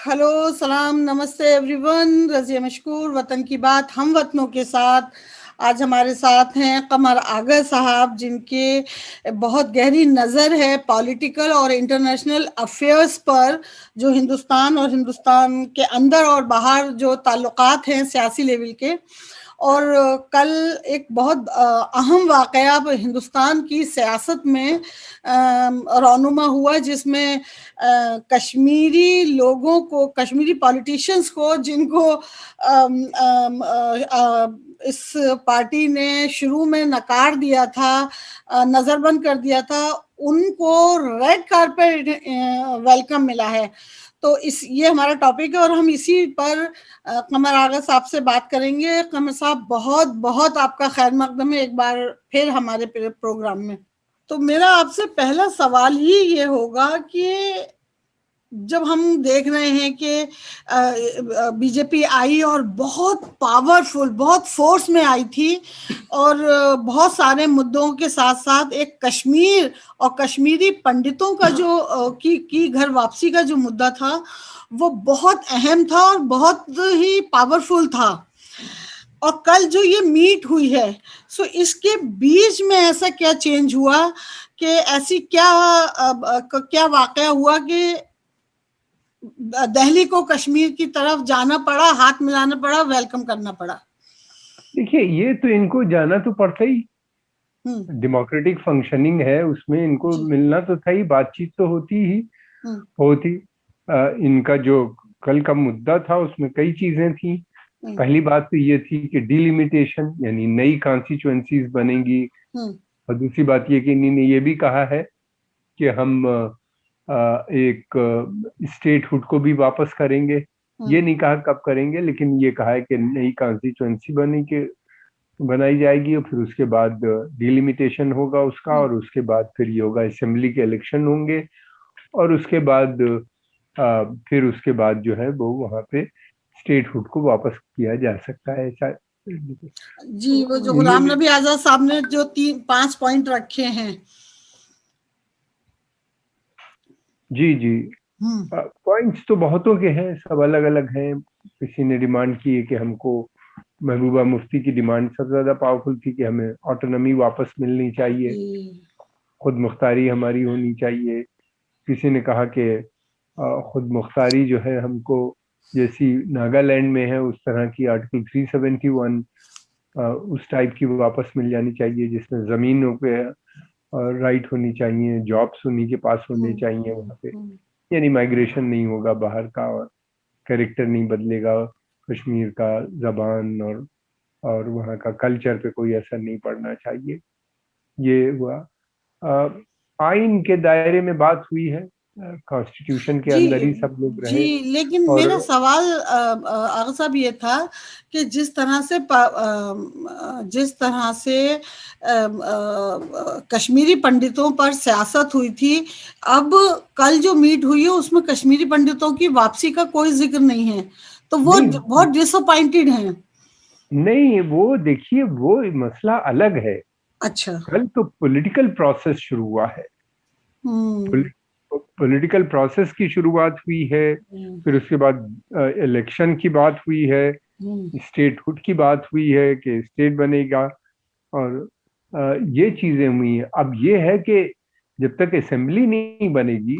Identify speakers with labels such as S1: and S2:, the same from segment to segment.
S1: Hello, सलाम, नमस्ते everyone. Razia मशकूर, वतन की बात हम वतनों के साथ। आज हमारे साथ हैं कमर आगा साहब, जिनके बहुत गहरी नज़र है पॉलिटिकल और इंटरनेशनल अफेयर्स पर, जो हिंदुस्तान और हिंदुस्तान के अंदर और बाहर जो ताल्लुकात हैं सियासी लेवल के। और कल एक बहुत अहम वाक़या हिंदुस्तान की सियासत में रौनुमा हुआ, जिसमें कश्मीरी लोगों को, कश्मीरी पॉलिटिशियंस को, जिनको इस पार्टी ने शुरू में नकार दिया था, नज़रबंद कर दिया था, उनको रेड कारपेट वेलकम मिला है। तो ये हमारा टॉपिक है और हम इसी पर कमर आगा साहब से बात करेंगे। कमर साहब, बहुत बहुत आपका खैर मकदम है एक बार फिर हमारे प्रोग्राम में। तो मेरा आपसे पहला सवाल ही ये होगा कि जब हम देख रहे हैं कि बीजेपी आई और बहुत पावरफुल, बहुत फोर्स में आई थी, और बहुत सारे मुद्दों के साथ साथ एक कश्मीर और कश्मीरी पंडितों का जो की घर वापसी का जो मुद्दा था, वो बहुत अहम था और बहुत ही पावरफुल था। और कल जो ये मीट हुई है, सो इसके बीच में ऐसा क्या चेंज हुआ कि ऐसी क्या वाकया हुआ कि दिल्ली को कश्मीर की तरफ जाना पड़ा, हाथ मिलाना पड़ा, वेलकम करना पड़ा?
S2: देखिए, ये तो इनको जाना तो पड़ता ही। डेमोक्रेटिक फंक्शनिंग है, उसमें इनको
S1: जी।
S2: मिलना तो था ही, बातचीत तो होती ही
S1: हम्म।
S2: होती। इनका जो कल का मुद्दा था उसमें कई चीजें थी।
S1: हम्म।
S2: पहली बात तो ये थी कि डिलिमिटेशन, यानी नई कॉन्स्टिट्यूएंसीज बनेंगी।
S1: हम्म।
S2: और दूसरी बात ये कि इन्होंने ये भी कहा है कि हम एक स्टेटहुड को भी वापस करेंगे। ये नहीं कहा कब करेंगे, लेकिन ये कहा है कि नई कॉन्स्टिट्यूएंसी बनाई जाएगी और फिर उसके बाद डिलिमिटेशन होगा उसका, और उसके बाद फिर ये होगा, असेंबली के इलेक्शन होंगे, और उसके बाद फिर उसके बाद जो है वो वहाँ पे स्टेटहुड को वापस किया जा सकता है, ऐसा।
S1: जी, वो जो गुलाम
S2: उन्होंने
S1: नबी आजाद साहब ने जो 5 पॉइंट रखे हैं।
S2: जी जी,
S1: हम्म।
S2: पॉइंट्स तो बहुतों के हैं, सब अलग अलग हैं। किसी ने डिमांड की है कि हमको, महबूबा मुफ्ती की डिमांड सबसे ज्यादा पावरफुल थी कि हमें ऑटोनॉमी वापस मिलनी चाहिए,
S1: जी।
S2: खुद मुख्तारी हमारी होनी चाहिए। किसी ने कहा कि खुद मुख्तारी जो है हमको, जैसी नागालैंड में है उस तरह की आर्टिकल 371 उस टाइप की वापस मिल जानी चाहिए, जिसमें जमीनों पे राइट होनी चाहिए, जॉब्स उन्हीं के पास होने
S1: हम्म।
S2: चाहिए वहाँ पे,
S1: हम्म।
S2: यानी माइग्रेशन नहीं होगा बाहर का, और कैरेक्टर नहीं बदलेगा कश्मीर का, जबान और वहाँ का कल्चर पे कोई असर नहीं पड़ना चाहिए। ये हुआ। आइन के दायरे में बात हुई है, कॉन्स्टिट्यूशन के
S1: जी।
S2: अंदर ही सब लोग
S1: जी,
S2: रहे।
S1: लेकिन
S2: और
S1: मेरा सवाल आगा साहब ये था कि जिस तरह से कश्मीरी पंडितों पर सियासत हुई थी, अब कल जो मीट हुई है उसमें कश्मीरी पंडितों की वापसी का कोई जिक्र नहीं है, तो वो
S2: नहीं
S1: बहुत डिसअपॉइंटेड हैं।
S2: नहीं, वो देखिए, वो मसला अलग है।
S1: अच्छा।
S2: कल तो पॉलिटिकल प्रोसेस शुरू हुआ है।
S1: हम्म।
S2: पॉलिटिकल प्रोसेस की शुरुआत हुई है,
S1: हम्म।
S2: फिर उसके बाद इलेक्शन की बात हुई है,
S1: हम्म।
S2: स्टेटहुड की बात हुई है कि स्टेट बनेगा, और ये चीजें हुई हैं। अब ये है कि जब तक असेंबली नहीं बनेगी,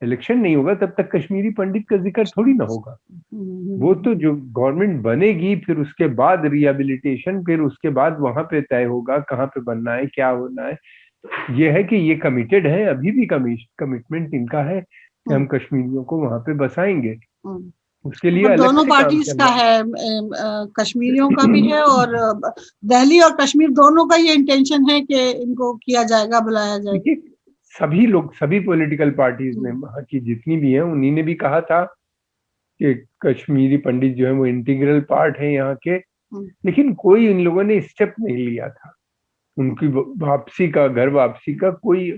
S2: इलेक्शन नहीं होगा, तब तक कश्मीरी पंडित का जिक्र थोड़ी ना होगा। वो
S1: हम्म।
S2: तो जो गवर्नमेंट बनेगी, फिर उसके बाद रिहेबिलिटेशन, फिर उसके बाद वहां पे तय होगा कहाँ पे बनना है, क्या होना है। ये है कि ये कमिटेड है, अभी भी कमिटमेंट इनका है कि हम कश्मीरियों को वहां पे बसाएंगे।
S1: हम्म।
S2: उसके लिए
S1: वो
S2: अलग
S1: दोनों
S2: से काम
S1: पार्टीज
S2: चल
S1: का
S2: रहा
S1: है, कश्मीरियों का भी है और दिल्ली और कश्मीर दोनों का ये इंटेंशन है कि इनको किया जाएगा, बुलाया
S2: है।
S1: जाएगा।
S2: देखिए, सभी लोग, सभी पॉलिटिकल पार्टीज ने,
S1: हम्म।
S2: वहाँ की जितनी भी हैं, उन्हीं ने भी कहा था कि कश्मीरी पंडित जो है वो इंटीग्रल पार्ट है यहाँ के।
S1: हम्म।
S2: लेकिन कोई इन लोगों ने स्टेप नहीं लिया था, उनकी वापसी का, घर वापसी का कोई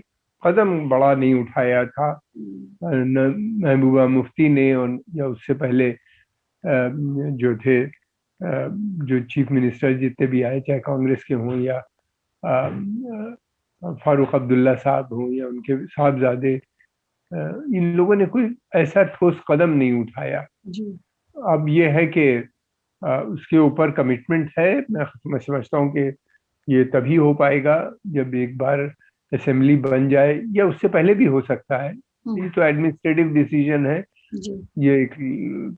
S2: कदम बड़ा नहीं उठाया था। न महबूबा मुफ्ती ने, और या उससे पहले जो थे, जो चीफ मिनिस्टर जितने भी आए, चाहे कांग्रेस के हों या फारूक अब्दुल्ला साहब हों या उनके साहबजादे, इन लोगों ने कोई ऐसा ठोस कदम नहीं उठाया।
S1: जी।
S2: अब ये है कि उसके ऊपर कमिटमेंट है। मैं समझता हूँ कि ये तभी हो पाएगा जब एक बार असेंबली बन जाए, या उससे पहले भी हो सकता है। ये तो एडमिनिस्ट्रेटिव डिसीजन है।
S1: जी।
S2: ये एक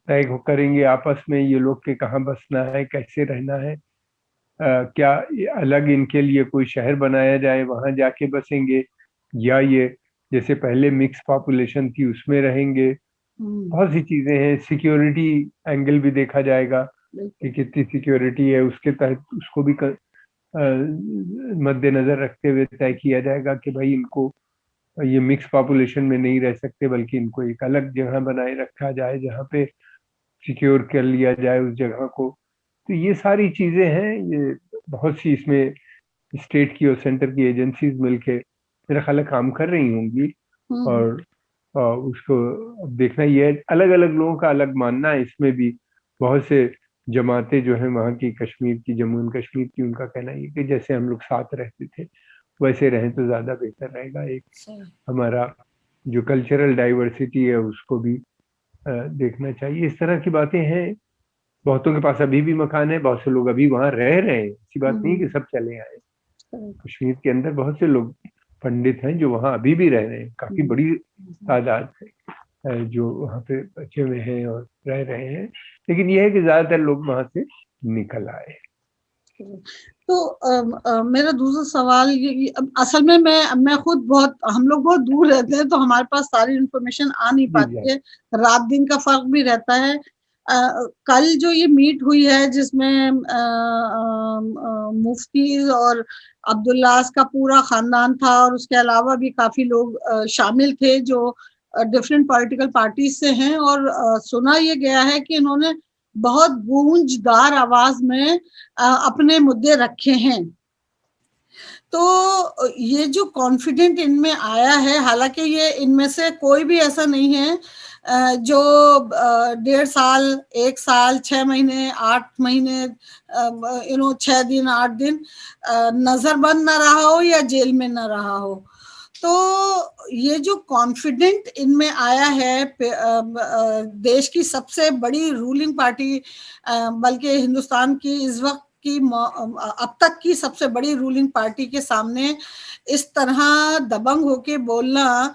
S2: तय करेंगे आपस में ये लोग के कहाँ बसना है, कैसे रहना है। क्या अलग इनके लिए कोई शहर बनाया जाए, वहां जाके बसेंगे, या ये जैसे पहले मिक्स पॉपुलेशन थी उसमें रहेंगे। बहुत सी चीजें हैं। सिक्योरिटी एंगल भी देखा जाएगा कि कितनी सिक्योरिटी है, उसके तहत उसको भी मद्देनजर रखते हुए तय किया जाएगा कि भाई इनको ये मिक्स पॉपुलेशन में नहीं रह सकते, बल्कि इनको एक अलग जगह बनाए रखा जाए जहाँ पे सिक्योर कर लिया जाए उस जगह को। तो ये सारी चीजें हैं। ये बहुत सी इसमें स्टेट की और सेंटर की एजेंसीज मिलके मेरा ख्याल है काम कर रही होंगी। और उसको अब देखना ये है, अलग अलग लोगों का अलग मानना है इसमें भी। बहुत से जमातें जो है वहाँ की, कश्मीर की, जम्मू एंड कश्मीर की, उनका कहना ये कि जैसे हम लोग साथ रहते थे वैसे रहें तो ज्यादा बेहतर रहेगा। एक हमारा जो कल्चरल डाइवर्सिटी है उसको भी देखना चाहिए। इस तरह की बातें हैं। बहुतों के पास अभी भी मकान है, बहुत से लोग अभी वहां रह रहे हैं। ऐसी बात नहीं कि सब चले आए। कश्मीर के अंदर बहुत से लोग पंडित हैं जो वहां अभी भी रह रहे हैं। काफी बड़ी तादाद है जो वहां पे बचे हुए हैं और रह रहे हैं। लेकिन यह है कि ज्यादातर लोग वहां से निकल आए।
S1: तो मेरा दूसरा सवाल ये असल में मैं खुद बहुत, हम लोग बहुत दूर रहते हैं तो हमारे पास सारी इन्फॉर्मेशन आ नहीं
S2: जी जी।
S1: पाती है, रात दिन का फर्क भी रहता है। कल जो ये मीट हुई है जिसमें मुफ्ती और अब्दुल्लाह का पूरा खानदान था और उसके अलावा भी काफी लोग शामिल थे जो डिफरेंट पॉलिटिकल पार्टीज से हैं, और सुना ये गया है कि इन्होंने बहुत गूंजदार आवाज में अपने मुद्दे रखे हैं। तो ये जो कॉन्फिडेंट इनमें आया है, हालांकि ये इनमें से कोई भी ऐसा नहीं है जो 1.5 साल, 1 साल, 6 महीने, 8 महीने, 6 दिन, 8 दिन नजरबंद न रहा हो या जेल में न रहा हो। तो ये जो कॉन्फिडेंट इनमें आया है, देश की सबसे बड़ी रूलिंग पार्टी, बल्कि हिंदुस्तान की इस वक्त की अब तक की सबसे बड़ी रूलिंग पार्टी के सामने इस तरह दबंग होके बोलना,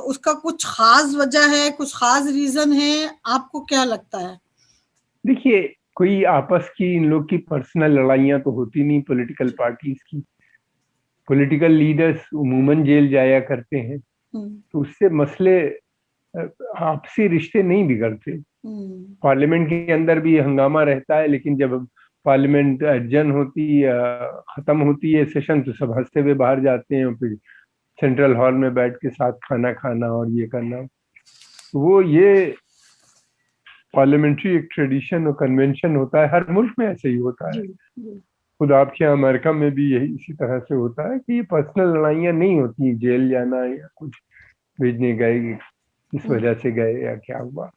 S1: उसका कुछ खास वजह है, कुछ खास रीजन है? आपको क्या लगता है?
S2: देखिए, कोई आपस की इन लोग की पर्सनल लड़ाइयाँ तो होती नहीं पॉलिटिकल पार्टीज की। पॉलिटिकल लीडर्स उमूमन जेल जाया करते हैं, तो उससे मसले आपसी रिश्ते नहीं बिगड़ते। पार्लियामेंट के अंदर भी हंगामा रहता है, लेकिन जब पार्लियामेंट adjourn होती है, खत्म होती है सेशन, तो सब हंसते हुए बाहर जाते हैं और फिर सेंट्रल हॉल में बैठ के साथ खाना खाना और ये करना। तो वो ये पार्लियामेंट्री एक ट्रेडिशन और कन्वेंशन होता है। हर मुल्क में ऐसे ही होता है। खुद आपके यहाँ अमेरिका में भी यही इसी तरह से होता है कि ये पर्सनल लड़ाइयाँ नहीं होती, जेल जाना या कुछ भेजने गए, इस वजह से गए या क्या हुआ,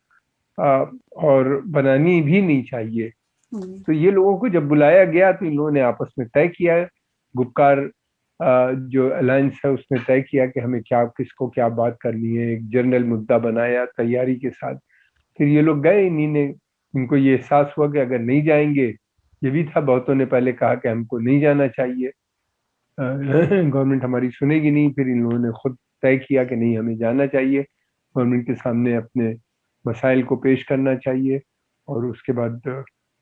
S2: और बनानी भी नहीं चाहिए। तो ये लोगों को जब बुलाया गया तो इन लोगों ने आपस में तय किया, गुपकार जो अलायंस है उसने तय किया कि हमें क्या, किसको क्या बात करनी है। एक जनरल मुद्दा बनाया तैयारी के साथ। फिर ये लोग गए। इनको ये एहसास हुआ कि अगर नहीं जाएंगे, ये भी था, बहुतों ने पहले कहा कि हमको नहीं जाना चाहिए, गवर्नमेंट हमारी सुनेगी नहीं। फिर इन लोगों ने खुद तय किया कि नहीं, हमें जाना चाहिए, गवर्नमेंट के सामने अपने मसाइल को पेश करना चाहिए, और उसके बाद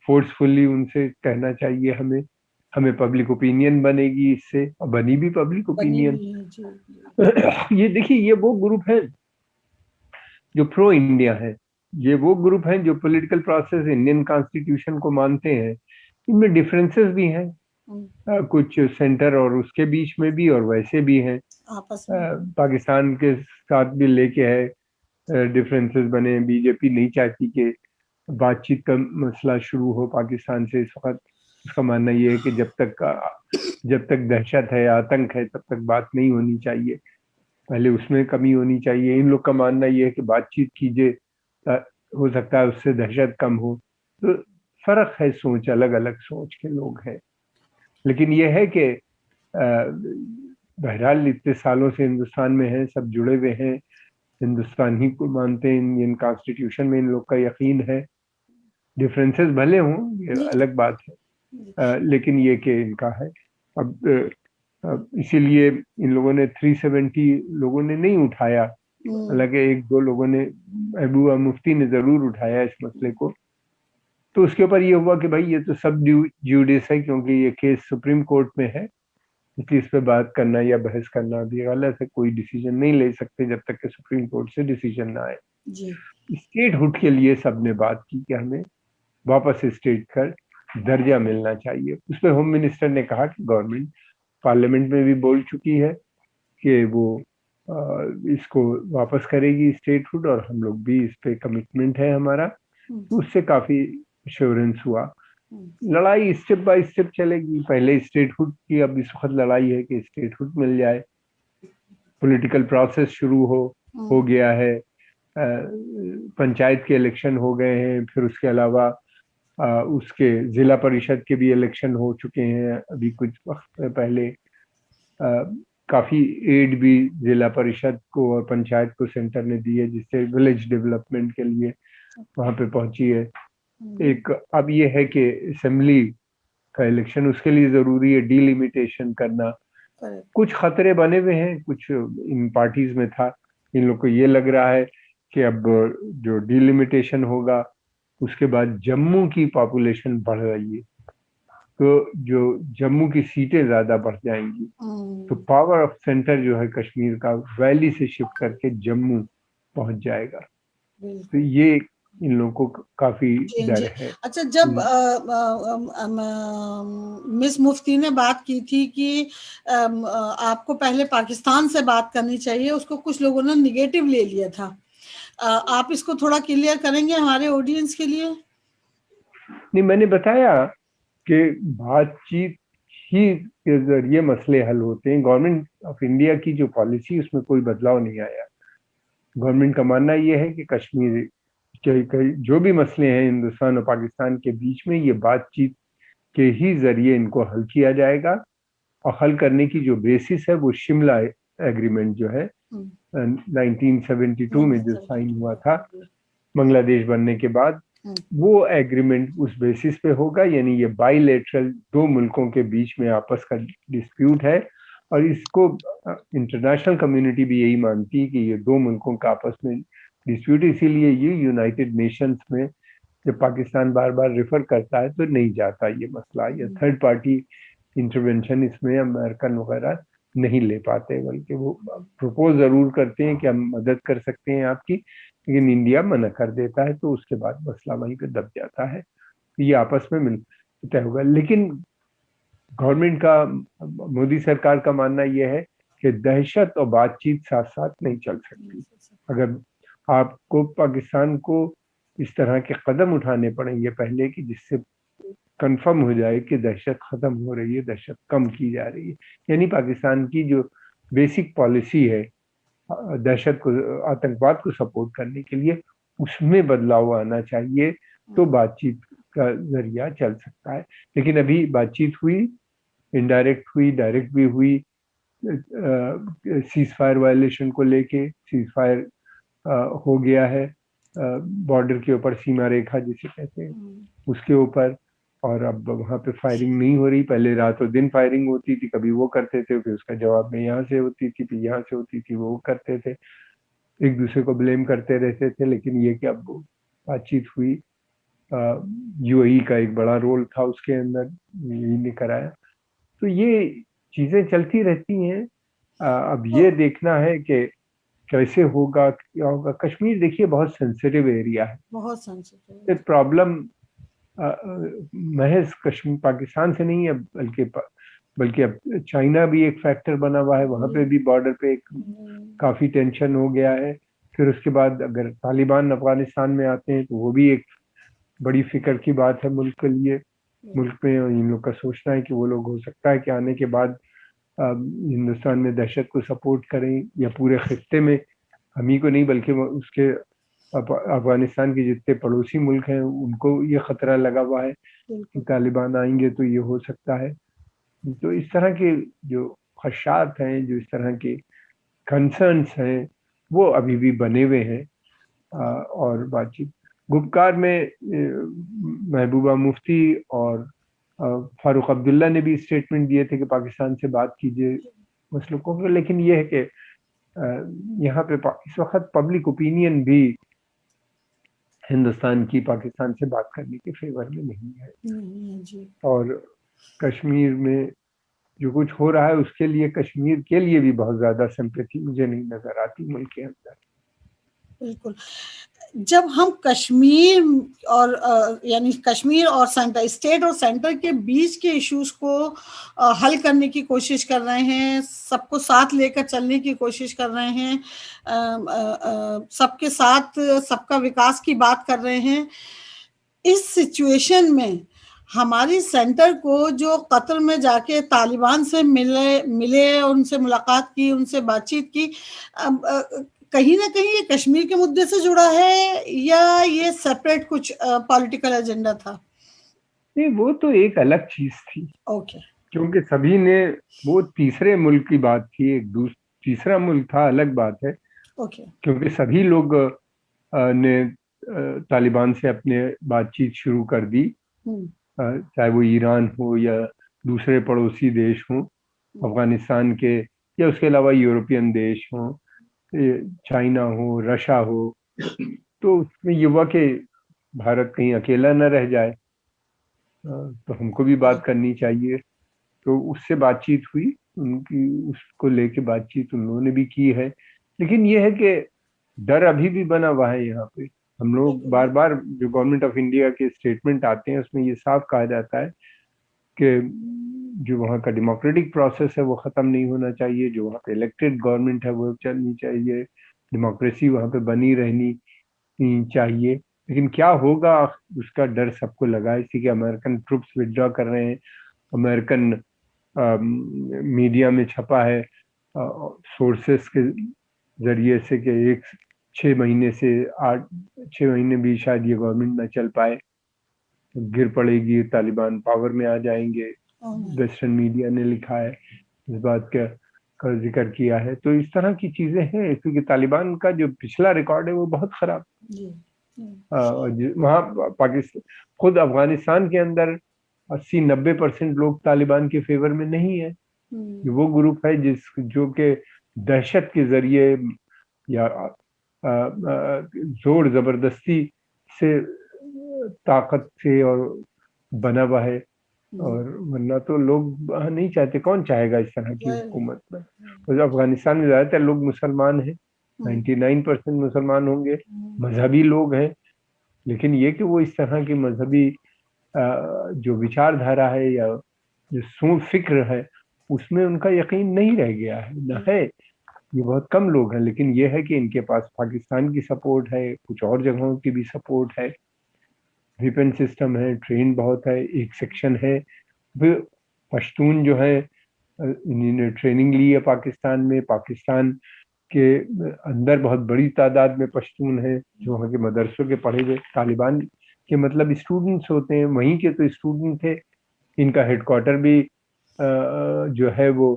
S2: फोर्सफुली उनसे कहना चाहिए हमें हमें पब्लिक ओपिनियन बनेगी इससे, और बनी भी पब्लिक ओपिनियन। ये देखिए, ये वो ग्रुप है जो प्रो इंडिया है। ये वो ग्रुप है जो पॉलिटिकल प्रोसेस, इंडियन कॉन्स्टिट्यूशन को मानते हैं। इनमें डिफरेंसेस भी हैं, कुछ सेंटर और उसके बीच में भी, और वैसे भी हैं
S1: आपस में।
S2: पाकिस्तान के साथ भी लेके है डिफरेंसेस बने। बीजेपी नहीं चाहती कि बातचीत का मसला शुरू हो पाकिस्तान से इस वक्त। उसका मानना यह है कि जब तक दहशत है, आतंक है, तब तक बात नहीं होनी चाहिए, पहले उसमें कमी होनी चाहिए। इन लोग का मानना यह है कि बातचीत कीजिए, हो सकता है उससे दहशत कम हो। तो फर्क है सोच, अलग अलग सोच के लोग हैं। लेकिन यह है कि बहरहाल इतने सालों से हिंदुस्तान में हैं, सब जुड़े हुए हैं, हिंदुस्तान ही को मानते हैं, इंडियन कॉन्स्टिट्यूशन में इन लोग का यकीन है। डिफरेंसेस भले हों, ये
S1: जी,
S2: अलग बात है,
S1: जी।
S2: लेकिन ये कि इनका है। अब इसीलिए इन लोगों ने 370 लोगों ने नहीं उठाया,
S1: हुँ,
S2: हालांकि एक दो लोगों ने, महबूबा मुफ्ती ने जरूर उठाया इस मसले
S1: हुँ,
S2: को। तो उसके ऊपर ये हुआ कि भाई ये तो सब ज्यूडिस है, क्योंकि ये केस सुप्रीम कोर्ट में है, इसलिए इस पे बात करना या बहस करना भी गलत है। कोई डिसीजन नहीं ले सकते जब तक कि सुप्रीम कोर्ट से डिसीजन ना आए।
S1: जी।
S2: स्टेटहुड के लिए सबने बात की कि हमें वापस स्टेट का दर्जा मिलना चाहिए। उस पर होम मिनिस्टर ने कहा कि गवर्नमेंट पार्लियामेंट में भी बोल चुकी है कि वो इसको वापस करेगी स्टेटहुड, और हम लोग भी इस पे कमिटमेंट है हमारा।
S1: हुँ,
S2: तो उससे काफी एश्योरेंस हुआ।
S1: हुँ,
S2: लड़ाई स्टेप बाय स्टेप चलेगी, पहले स्टेटहुड की, अब इस वक्त लड़ाई है कि स्टेटहुड मिल जाए। पॉलिटिकल प्रोसेस शुरू हो
S1: हुँ,
S2: गया है। पंचायत के इलेक्शन हो गए हैं, फिर उसके अलावा उसके जिला परिषद के भी इलेक्शन हो चुके हैं अभी कुछ वक्त पहले। काफी एड भी जिला परिषद को और पंचायत को सेंटर ने दी है, जिससे विलेज डेवलपमेंट के लिए वहां पे पहुंची है।
S1: हुँ,
S2: एक अब ये है कि असेंबली का इलेक्शन, उसके लिए जरूरी है डीलिमिटेशन करना।
S1: करेक्ट।
S2: कुछ खतरे बने हुए हैं, कुछ इन पार्टीज में था। इन लोग को ये लग रहा है कि अब जो डिलिमिटेशन होगा उसके बाद जम्मू की पॉपुलेशन बढ़ रही है, तो जो जम्मू की सीटें ज्यादा बढ़ जाएंगी, तो
S1: हुँ,
S2: पावर ऑफ सेंटर जो है कश्मीर का वैली से शिफ्ट करके जम्मू पहुंच जाएगा। तो
S1: बिल्कुल।
S2: ये इन लोगों को काफी
S1: जी,
S2: डर
S1: जी।
S2: है।
S1: अच्छा, जब
S2: हम्म,
S1: मिस मुफ्ती ने बात की थी कि आपको पहले पाकिस्तान से बात करनी चाहिए, उसको कुछ लोगों ने नेगेटिव ले लिया था। आप इसको थोड़ा क्लियर करेंगे हमारे ऑडियंस के लिए?
S2: नहीं, मैंने बताया कि बातचीत ही के जरिए मसले हल होते हैं। गवर्नमेंट ऑफ इंडिया की जो पॉलिसी, उसमें कोई बदलाव नहीं आया। गवर्नमेंट का मानना यह है कि कश्मीर के जो भी मसले हैं हिंदुस्तान और पाकिस्तान के बीच में, ये बातचीत के ही जरिए इनको हल किया जाएगा। और हल करने की जो बेसिस है वो शिमला एग्रीमेंट जो है
S1: हुँ,
S2: 1972 में जो साइन
S1: 1972
S2: हुआ
S1: में।
S2: था
S1: जी।
S2: बांग्लादेश बनने के बाद,
S1: हुँ,
S2: वो एग्रीमेंट उस बेसिस पे होगा। यानी ये बाइलेटरल, दो मुल्कों के बीच में आपस का डिस्प्यूट है, और इसको इंटरनेशनल कम्युनिटी भी यही मानती है कि ये दो मुल्कों का आपस में डिस्प्यूट। इसीलिए ये यूनाइटेड नेशंस में जब पाकिस्तान बार बार रेफर करता है तो नहीं जाता ये मसला, या
S1: हुँ,
S2: थर्ड पार्टी इंटरवेंशन इसमें अमेरिकन वगैरह नहीं ले पाते, बल्कि वो प्रपोज जरूर करते हैं कि हम मदद कर सकते हैं आपकी, लेकिन इंडिया मना कर देता है, तो उसके बाद मसला वहीं पे दब जाता है। ये आपस में मिल तय होगा। लेकिन गवर्नमेंट का, मोदी सरकार का मानना यह है कि दहशत और बातचीत साथ साथ नहीं चल सकती। अगर आपको पाकिस्तान को इस तरह के कदम उठाने पड़ेंगे पहले, कि जिससे कंफर्म हो जाए कि दहशत खत्म हो रही है, दहशत कम की जा रही है। यानी पाकिस्तान की जो बेसिक पॉलिसी है दहशत को, आतंकवाद को सपोर्ट करने के लिए, उसमें बदलाव आना चाहिए, तो
S1: हुँ,
S2: बातचीत का जरिया चल सकता है। लेकिन अभी बातचीत हुई, इनडायरेक्ट हुई, डायरेक्ट भी हुई। सीज फायर वायलेशन को लेके सीज फायर हो गया है, बॉर्डर के ऊपर, सीमा रेखा जिसे कहते हैं
S1: हुँ,
S2: उसके ऊपर। और अब वहां पे फायरिंग नहीं हो रही। पहले रातों दिन फायरिंग होती थी, कभी वो करते थे, फिर उसका जवाब में यहाँ से होती थी, फिर यहाँ से होती थी, वो करते थे, एक दूसरे को ब्लेम करते रहते थे। लेकिन ये कि अब बातचीत हुई, यूएई का एक बड़ा रोल था उसके अंदर, यूएई ने कराया। तो ये चीजें चलती रहती हैं। अब
S1: तो
S2: ये देखना है कि कैसे होगा, क्या होगा। कश्मीर देखिए बहुत सेंसिटिव एरिया है।
S1: बहुत सेंसिटिव
S2: ये
S1: है।
S2: प्रॉब्लम महज कश्मीर पाकिस्तान से नहीं है, बल्कि अब चाइना भी एक फैक्टर बना हुआ है। वहां पे
S1: जी,
S2: भी बॉर्डर पे एक
S1: हुँ,
S2: काफी टेंशन हो गया है। फिर उसके बाद अगर तालिबान अफगानिस्तान में आते हैं तो वो भी एक बड़ी फिक्र की बात है मुल्क के लिए।
S1: हुँ,
S2: मुल्क में इन लोग का सोचना है कि वो लोग हो सकता है कि आने के बाद हिंदुस्तान में दहशत को सपोर्ट करें, या पूरे खित्ते में, हम ही को नहीं बल्कि उसके अफगानिस्तान के जितने पड़ोसी मुल्क हैं उनको ये खतरा लगा हुआ है कि
S1: बिल्कुल।
S2: तालिबान आएंगे तो ये हो सकता है। तो इस तरह के जो खदशात हैं, जो इस तरह के कंसर्न्स हैं, वो अभी भी बने हुए हैं। और बातचीत गुपकार में महबूबा मुफ्ती और फारूक अब्दुल्ला ने भी स्टेटमेंट दिए थे कि पाकिस्तान से बात कीजिए मसलों को, लेकिन ये है कि यहाँ पे इस वक्त पब्लिक ओपिनियन भी हिंदुस्तान की पाकिस्तान से बात करने के फेवर में नहीं है।
S1: जी।
S2: और कश्मीर में जो कुछ हो रहा है उसके लिए कश्मीर के लिए भी बहुत ज्यादा सिंपैथी मुझे नहीं नजर आती मुल्क के अंदर।
S1: बिल्कुल। जब हम कश्मीर और यानी कश्मीर और सेंटर, स्टेट और सेंटर के बीच के इश्यूज को हल करने की कोशिश कर रहे हैं, सबको साथ लेकर चलने की कोशिश कर रहे हैं, सबके साथ सबका विकास की बात कर रहे हैं, इस सिचुएशन में हमारी सेंटर को जो कतर में जाके तालिबान से मिले, उनसे मुलाकात की, उनसे बातचीत की, कहीं ना कहीं ये कश्मीर के मुद्दे से जुड़ा है या ये सेपरेट कुछ पॉलिटिकल एजेंडा था?
S2: नहीं, वो तो एक अलग चीज थी।
S1: ओके।
S2: क्योंकि सभी ने, वो तीसरे मुल्क की बात थी, तीसरा मुल्क था, अलग बात है।
S1: ओके।
S2: क्योंकि सभी लोग ने तालिबान से अपने बातचीत शुरू कर दी, चाहे वो ईरान हो या दूसरे पड़ोसी देश हों, अफगानिस्तान के या उसके अलावा यूरोपियन देश हों, चाइना हो, रशिया हो। तो उसमें ये हुआ कि भारत कहीं अकेला न रह जाए, तो हमको भी बात करनी चाहिए। तो उससे बातचीत हुई, उनकी उसको लेके बातचीत उन लोगों ने भी की है। लेकिन ये है कि डर अभी भी बना हुआ है यहाँ पे। हम लोग बार बार जो गवर्नमेंट ऑफ इंडिया के स्टेटमेंट आते हैं उसमें ये साफ कहा जाता है कि जो वहाँ का डेमोक्रेटिक प्रोसेस है वो ख़त्म नहीं होना चाहिए, जो वहाँ पे इलेक्टेड गवर्नमेंट है वो चलनी चाहिए, डेमोक्रेसी वहाँ पे बनी रहनी चाहिए। लेकिन क्या होगा उसका डर सबको लगा है, इसी के अमेरिकन ट्रुप्स विड्रॉ कर रहे हैं। अमेरिकन मीडिया में छपा है सोर्सेस के जरिए से कि 6 महीने से 6 महीने भी शायद ये गवर्नमेंट न चल पाए, गिर पड़ेगी, तालिबान पावर में आ जाएंगे। वेस्टर्न मीडिया ने लिखा है, इस बात का जिक्र किया है। तो इस तरह की चीजें हैं, क्योंकि तालिबान का जो पिछला रिकॉर्ड है वो बहुत खराब। वहाँ पाकिस्तान, खुद अफगानिस्तान के अंदर 80-90% लोग तालिबान के फेवर में नहीं है। वो ग्रुप है जो के दहशत के जरिए या जोर जबरदस्ती से, ताकत से और बना हुआ है। और वरना तो लोग नहीं चाहते, कौन चाहेगा इस तरह की हुकूमत में। और अफगानिस्तान में ज्यादातर लोग मुसलमान हैं, 99% मुसलमान होंगे, मजहबी लोग हैं। लेकिन ये कि वो इस तरह की मजहबी जो विचारधारा है या जो सोच फिक्र है उसमें उनका यकीन नहीं रह गया है, न है। ये बहुत कम लोग हैं, लेकिन ये है कि इनके पास पाकिस्तान की सपोर्ट है, कुछ और जगहों की भी सपोर्ट है, वेपन सिस्टम है, ट्रेन बहुत है, एक सेक्शन है पश्तून जो है, इन्होंने ट्रेनिंग ली है पाकिस्तान में। पाकिस्तान के अंदर बहुत बड़ी तादाद में पश्तून है जो वहाँ के मदरसों के पढ़े हुए। तालिबान के मतलब स्टूडेंट्स होते हैं, वहीं के तो स्टूडेंट थे। इनका हेडक्वार्टर भी जो है वो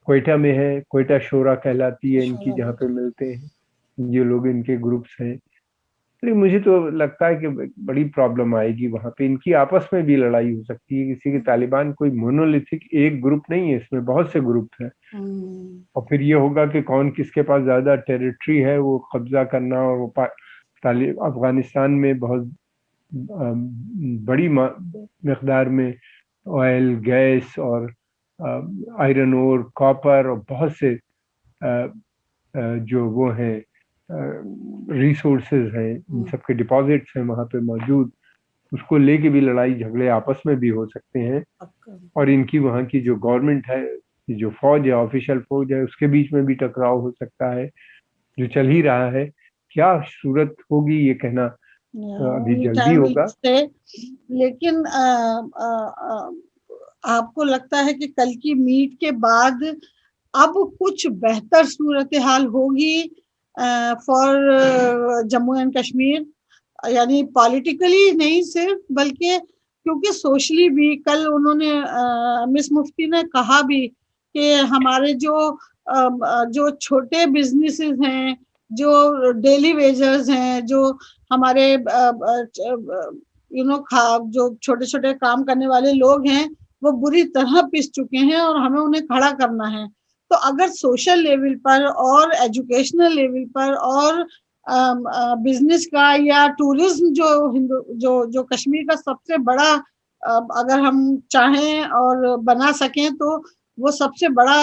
S2: क्वेटा में है, क्वेटा शोरा कहलाती है इनकी, जहाँ पे मिलते हैं ये लोग, इनके ग्रुप्स हैं। लेकिन मुझे तो लगता है कि बड़ी प्रॉब्लम आएगी वहां पे, इनकी आपस में भी लड़ाई हो सकती है किसी के। तालिबान कोई मोनोलिथिक एक ग्रुप नहीं है, इसमें बहुत से ग्रुप हैं। और फिर ये होगा कि कौन किसके पास ज्यादा टेरिटरी है वो कब्जा करना। और वो अफगानिस्तान में बहुत बड़ी मकदार में ऑयल, गैस और आयरन ओर, कॉपर और बहुत से जो वो हैं रिसोर्सेज हैं, इन सब के डिपॉजिट्स हैं वहाँ पे मौजूद। उसको लेके भी लड़ाई झगड़े आपस में भी हो सकते हैं। और इनकी वहाँ की जो गवर्नमेंट है, जो फौज है, ऑफिशियल फौज है, उसके बीच में भी टकराव हो सकता है, जो चल ही रहा है। क्या सूरत होगी ये कहना अभी जल्दी होगा।
S1: लेकिन आपको लगता है कि कल की मीट के बाद अब कुछ बेहतर सूरत हाल होगी फॉर जम्मू एंड कश्मीर, यानी पॉलिटिकली नहीं सिर्फ बल्कि क्योंकि सोशली भी? कल उन्होंने मिस मुफ्ती ने कहा भी कि हमारे जो छोटे बिजनेसेस हैं, जो डेली वेजर्स हैं, जो हमारे जो छोटे छोटे काम करने वाले लोग हैं, वो बुरी तरह पिस चुके हैं और हमें उन्हें खड़ा करना है। तो अगर सोशल लेवल पर और एजुकेशनल लेवल पर और बिजनेस का या टूरिज्म जो कश्मीर का सबसे बड़ा, अगर हम चाहें और बना सकें तो वो सबसे बड़ा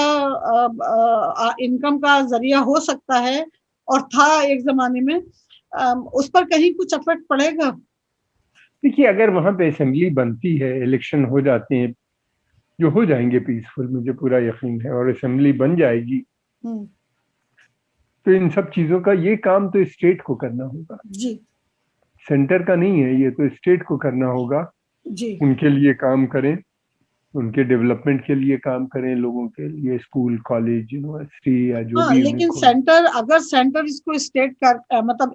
S1: इनकम का जरिया हो सकता है और था एक जमाने में। उस पर कहीं कुछ इफेक्ट पड़ेगा?
S2: देखिए, अगर वहां पे असेंबली बनती है, इलेक्शन हो जाते हैं, जो हो जाएंगे पीसफुल, मुझे पूरा यकीन है, और असेंबली बन जाएगी, तो इन सब चीजों का ये काम तो स्टेट को करना होगा
S1: जी।
S2: सेंटर का नहीं है, ये तो स्टेट को करना होगा।
S1: जी।
S2: उनके लिए काम करें, उनके डेवलपमेंट के लिए काम करें, लोगों के लिए स्कूल, कॉलेज, यूनिवर्सिटी या जो
S1: हाँ,
S2: भी उन्हें
S1: लेकिन अगर सेंटर इसको स्टेट का मतलब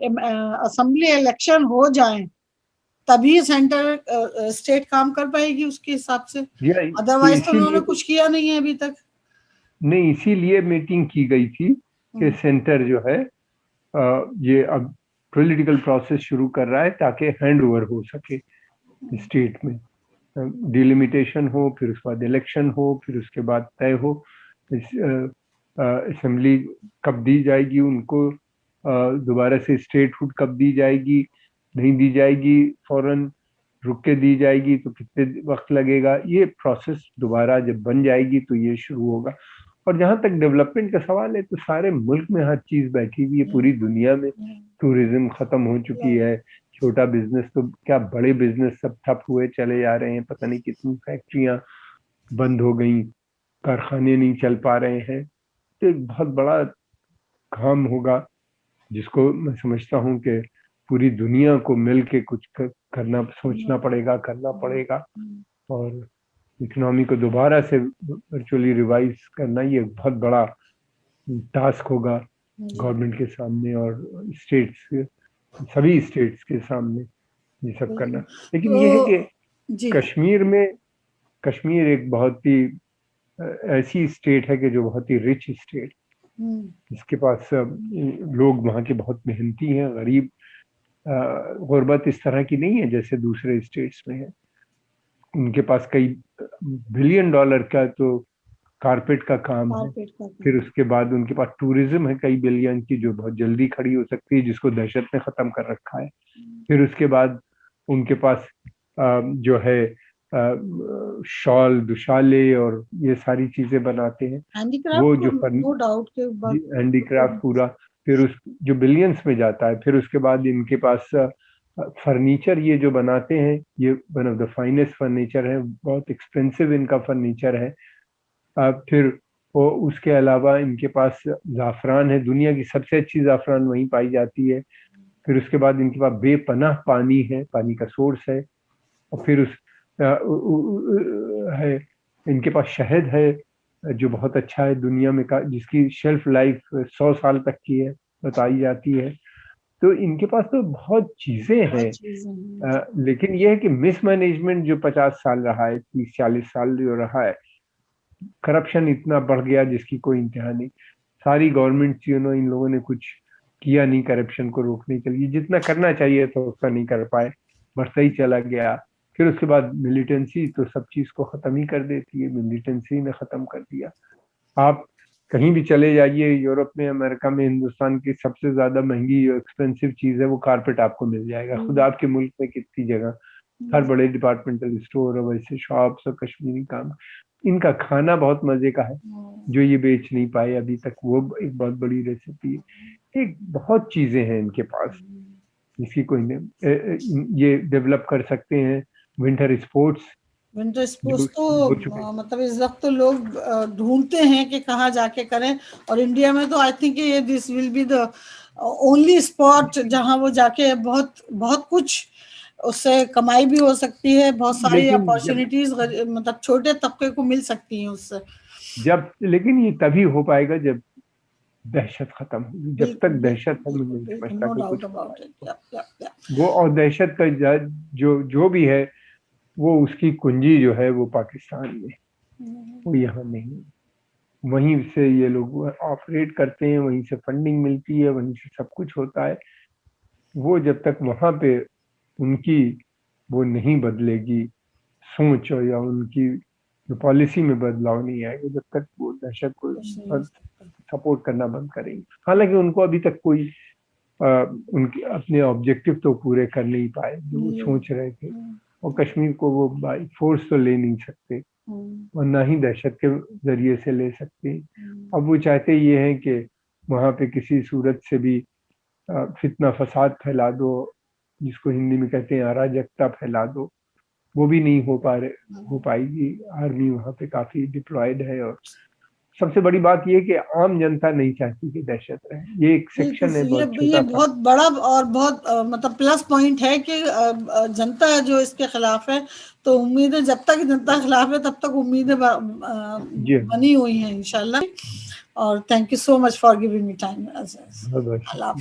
S1: असेंबली इलेक्शन हो जाए तभी सेंटर स्टेट काम कर पाएगी उसके हिसाब से,
S2: तो
S1: अदरवाइज तो
S2: इसीलिए
S1: उन्होंने कुछ किया नहीं है अभी तक।
S2: नहीं, इसीलिए मीटिंग की गई थी कि सेंटर जो है ये अब पॉलिटिकल प्रोसेस शुरू कर रहा है ताकि हैंड ओवर हो सके स्टेट में, डिलिमिटेशन हो, फिर उसके बाद इलेक्शन हो, फिर उसके बाद तय हो असेंबली कब दी जाएगी उनको, दोबारा से स्टेटहुड कब दी जाएगी, नहीं दी जाएगी, फौरन रुक के दी जाएगी तो कितने वक्त लगेगा, ये प्रोसेस दोबारा जब बन जाएगी तो ये शुरू होगा। और जहां तक डेवलपमेंट का सवाल है, तो सारे मुल्क में हर चीज बैठी हुई है, पूरी दुनिया में टूरिज्म खत्म हो चुकी है, छोटा बिजनेस तो क्या, बड़े बिजनेस सब ठप हुए चले जा रहे हैं, पता नहीं कितनी फैक्ट्रियां बंद हो गई, कारखाने नहीं चल पा रहे हैं। तो एक बहुत बड़ा काम होगा जिसको मैं समझता हूँ कि पूरी दुनिया को मिल के कुछ करना, सोचना पड़ेगा, करना पड़ेगा, और इकोनॉमी को दोबारा से वर्चुअली रिवाइज करना, ये बहुत बड़ा टास्क होगा गवर्नमेंट के सामने और स्टेट्स, सभी स्टेट्स के सामने ये सब करना। लेकिन ये है कि कश्मीर एक बहुत ही ऐसी स्टेट है कि जो बहुत ही रिच स्टेट, इसके पास लोग वहाँ के बहुत मेहनती हैं, गरीब, गुर्बत इस तरह की नहीं है जैसे दूसरे स्टेट्स में है। उनके पास कई बिलियन डॉलर का तो कारपेट का काम है, फिर उसके बाद उनके पास टूरिज्म है कई बिलियन की, जो बहुत जल्दी खड़ी हो सकती है, जिसको दहशत ने खत्म कर रखा है। फिर उसके बाद उनके पास जो है शॉल, दुशाले और ये सारी चीजें बनाते हैं, वो जो
S1: नो डाउट के
S2: हैंडीक्राफ्ट पूरा, फिर उस जो बिलियंस में जाता है। फिर उसके बाद इनके पास फर्नीचर ये जो बनाते हैं, ये one of the finest furniture है, बहुत एक्सपेंसिव इनका फर्नीचर है। फिर वो उसके अलावा इनके पास ज़ाफ़रान है, दुनिया की सबसे अच्छी ज़ाफ़रान वहीं पाई जाती है। फिर उसके बाद इनके पास बेपनाह पानी है, पानी का सोर्स है। और फिर है इनके पास शहद है जो बहुत अच्छा है, दुनिया में का जिसकी शेल्फ लाइफ 100 साल तक की है, बताई जाती है। तो इनके पास तो बहुत चीजें हैं, लेकिन यह है कि मिसमैनेजमेंट जो 50 साल रहा है, 30-40 साल जो रहा है, करप्शन इतना बढ़ गया जिसकी कोई इंतहा नहीं। सारी गवर्नमेंट इन लोगों ने कुछ किया नहीं करप्शन को रोकने के लिए, जितना करना चाहिए तो उतना नहीं कर पाए, बढ़ता ही चला गया। फिर उसके बाद मिलिटेंसी तो सब चीज को खत्म ही कर देती है, मिलिटेंसी ने खत्म कर दिया। आप कहीं भी चले जाइए, यूरोप में, अमेरिका में, हिंदुस्तान की सबसे ज्यादा महंगी एक्सपेंसिव चीज है वो कारपेट आपको मिल जाएगा। खुद आपके मुल्क में कितनी जगह हर बड़े डिपार्टमेंटल स्टोर और वैसे शॉप्स और कश्मीरी काम। इनका खाना बहुत मजे का है जो ये बेच नहीं पाए अभी तक, वो एक बहुत बड़ी रेसिपी है। एक बहुत चीजें हैं इनके पास जिसकी कोई नहीं, ये डेवलप कर सकते हैं। विंटर स्पोर्ट्स
S1: तो मतलब इस वक्त तो लोग ढूंढते हैं कि कहाँ जाके करें, और इंडिया में तो आई थिंक ये this will be the only spot जहाँ वो जाके बहुत बहुत कुछ उससे कमाई भी हो सकती है, बहुत सारी अपॉर्चुनिटीज मतलब छोटे तबके को मिल सकती हैं उससे।
S2: लेकिन ये तभी हो पाएगा जब दहशत खत्म होगी। जब तक दहशत है, मुझे नहीं समझता कि कुछ वो, और दहशत का जो भी है, वो उसकी कुंजी जो है वो पाकिस्तान में, वो यहाँ नहीं। वहीं से ये लोग ऑपरेट करते हैं, वहीं से फंडिंग मिलती है, वहीं से सब कुछ होता है। वो जब तक वहां पे उनकी वो नहीं बदलेगी सोच, और या उनकी जो पॉलिसी में बदलाव नहीं आएगा, जब तक वो दहशत को
S1: कुछ नहीं हो सकता।
S2: सपोर्ट करना बंद करेंगे। हालांकि उनको अभी तक कोई उनके अपने ऑब्जेक्टिव तो पूरे कर नहीं पाए जो वो सोच रहे थे, और कश्मीर को वो बाई फोर्स तो ले नहीं सकते, और ना ही दहशत के जरिए से ले सकते। अब वो चाहते ये हैं कि वहां पे किसी सूरत से भी फितना फसाद फैला दो, जिसको हिंदी में कहते हैं अराजकता फैला दो। वो भी नहीं हो पाएगी। आर्मी वहां पे काफी डिप्लॉयड है, और सबसे बड़ी बात ये कि आम जनता नहीं चाहती कि दहशत रहे। ये एक
S1: बिल्कुल
S2: सेक्शन है
S1: सही।
S2: बहुत
S1: ये
S2: छोटा सा।
S1: बहुत बड़ा और बहुत मतलब प्लस पॉइंट है कि जनता है जो इसके खिलाफ है, तो उम्मीदें जब तक जनता खिलाफ है तब तक उम्मीदें
S2: जी
S1: बनी हुई हैं इंशाल्लाह। और thank you so much for giving me time.
S2: बहुत बहुत
S1: अल्लाह हाफ़िज़।